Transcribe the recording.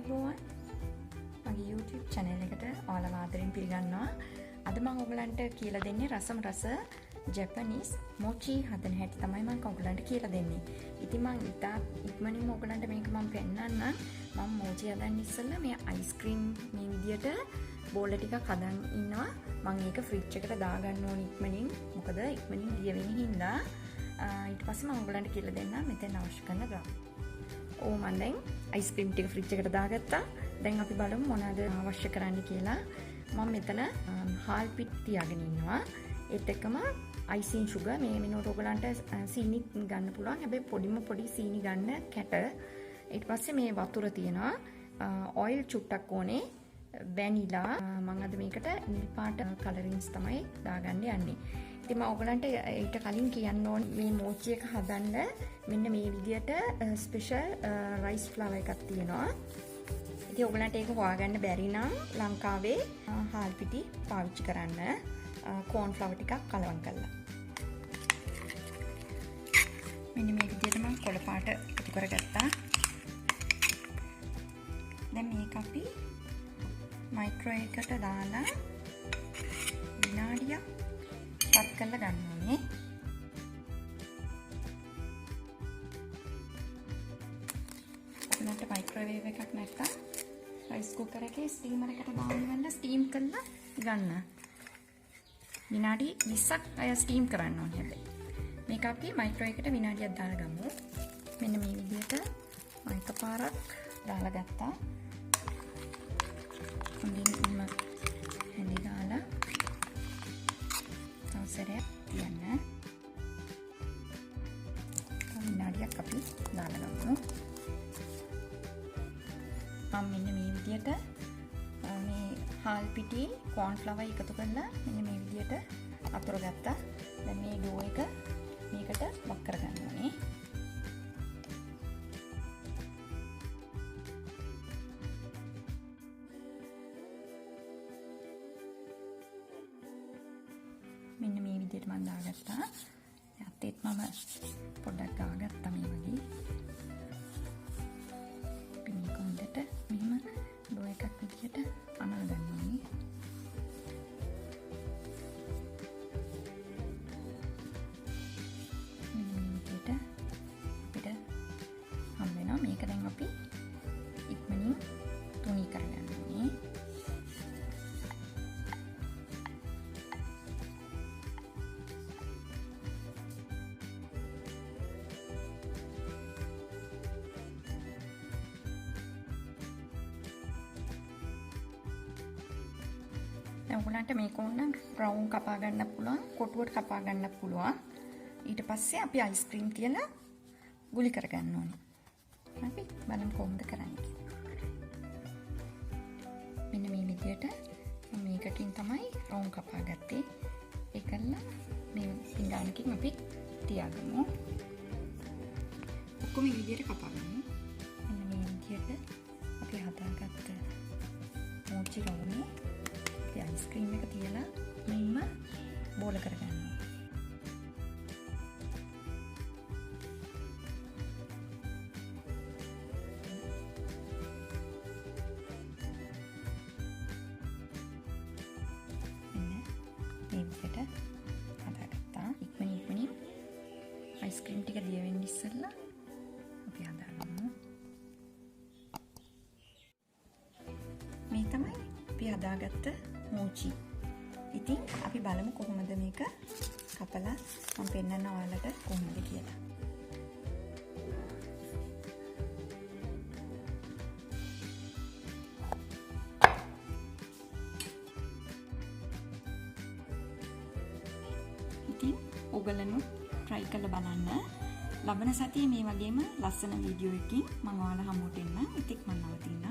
අයිබෝවන් මගේ YouTube channel එකට ඔයාලව ආදරෙන් පිළිගන්නවා. අද මම ඔයගලන්ට කියලා දෙන්නේ රස Japanese Mochi හදන හැටි තමයි මම ඔයගලන්ට කියලා දෙන්නේ. ඉතින් මම ඉතා ඉක්මනින්ම ඔයගලන්ට මේක මම පෙන්නන්නම්. මම Mochi හදන්න ඉස්සෙල්ලා මේ ice cream මේ විදියට බෝල ටිකක් හදන් ඉන්නවා. මම ඒක ෆ්‍රිජ් එකට දාගන්න ඕනේ ඉක්මනින්. මොකද ඉක්මනින් ගිය වෙන හින්දා ඊට පස්සේ මම ඔයගලන්ට කියලා දෙන්නම් මෙතන අවශ්‍ය කරන ද්‍රව්‍ය. මම දැන් ice cream ටික ෆ්‍රිජ් එකට දාගත්තා. දැන් අපි බලමු මොනවද අවශ්‍ය කරන්නේ කියලා. මම මෙතන හාල් පිටි තියාගෙන ඉන්නවා. ඒත් එක්කම icing sugar මේ වෙනකොට ඔයගලන්ට සීනි ගන්න පුළුවන්. හැබැයි පොඩි සීනි ගන්න කැට. ඊට පස්සේ මේ වතුර තියෙනවා. ඔයිල් චුට්ටක් ඕනේ. වැනිලා මම අද මේකට නිල් පාට කලරින්ස් තමයි දාගන්න යන්නේ. ඉතින් මම ඔයගලන්ට ඊට කලින් කියන්න ඕනේ මේ mochi එක හදන්න මෙන්න මේ විදියට ස්පෙෂල් රයිස් ෆ්ලවර් එකක් තියෙනවා. ඉතින් ඔයගලන්ට ඒක හොයාගන්න බැරි නම් ලංකාවේ හාල් පිටි පාවිච්චි කරන්න කෝන් ෆ්ලවර් ටිකක් කලවම් කරලා. මෙන්න මේ විදියට මම කොළ පාට එකතු කරගත්තා. දැන් මේක අපි මයික්‍රෝවේව් එකට දාලා විනාඩියක් පත් කරලා ගන්න ඕනේ. ඔයාලට මයික්‍රෝවේව් එකක් නැත්නම් රයිස් කුකර් එකේ ස්ටීමර් එකට දාන්න ස්ටීම් කරලා ගන්න. විනාඩි 20ක් අය ස්ටීම් කරන්න ඕනේ හැබැයි. මේක අපි මයික්‍රෝවේව් එකට විනාඩියක් දාලා ගමු. මෙන්න මේ විදිහට මම එකපාරක් දාලා ගත්තා. හොඳින් හැඳි දාලා තවසරයක් තියන්න. විනාඩියක් අපි දාලා ගමු. මම මෙන්න මේ විදියට මේ හාල් පිටි කෝන් ෆ්ලවර් එකතු කරලා මෙන්න මේ විදියට අතුර ගත්තා. දැන් මේ ඩෝ එක මේකට වක් කරගන්න ඕනේ. මෙන්න මේ විදිහට මම දාගත්තා. යත්තේත් මම පොඩ්ඩක් ගාගත්තා මේ වගේ. මේක හොඳට මෙහෙම ඩෝ එකක් විදිහට අනල ගන්න ඕනේ. මෙන්න මේ විදිහට අපිට හම් වෙනවා. මේක දැන් අපි ඉක්මනින් තුනී කරගන්න ඕනේ. දැන් ඔයගලන්ට මේක ඕන බ්‍රවුන් කපා ගන්න පුළුවන්, කොටුවට කපා ගන්න පුළුවන්. ඊට පස්සේ අපි අයිස් ක්‍රීම් තියලා ගුලි කරගන්න ඕනේ. අපි බලමු කොහොමද කරන්නේ කියලා. මෙන්න මේ විදියට මම මේකකින් තමයි බ්‍රවුන් කපා ගත්තේ. ඒකල්ල මේ පිඟානකින් අපි තියාගමු. ඔක්කොම මේ විදියට කපා ගමු. මෙන්න මේ විදියට අපි හදාගත්ත mochi රවුමේ ice cream එක තියලා මෙන්න බෝල කරගන්නවා. මෙන්න මේ විදිහට හදාගත්තා. ඉක්මනින් ice cream ටික දිය වෙන්න ඉස්සෙල්ලා අපි හදාගමු. මේ තමයි අපි හදාගත්ත mochi. ඉතින් අපි බලමු කොහොමද මේක කපලා මම පෙන්නන්න ඔයාලට කොහොමද කියලා. ඉතින් ඔයගලනුත් try කරලා බලන්න. ලබන සතියේ මේ වගේම ලස්සන වීඩියෝ එකකින් මම ඔයාලා හමුවට එන්න. ඉතින් මම නවතින්න.